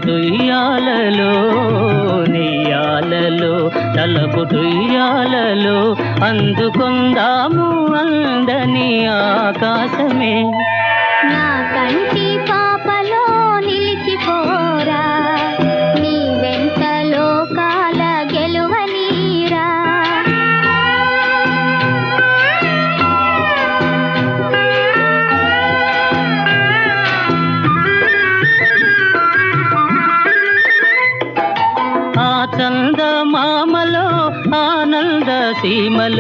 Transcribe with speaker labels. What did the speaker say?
Speaker 1: తలపుటుయ్యాలలో నెయ్యాలలో తలపుటుయ్యాలలో అందుకొందాము అందని ఆకాశమే.
Speaker 2: నా కంటి పాపలో నిలిచిపోరా, నీ వెంట లోకాల గెలువనీరా.
Speaker 1: ఆ చందమామలో ఆనంద సీమలో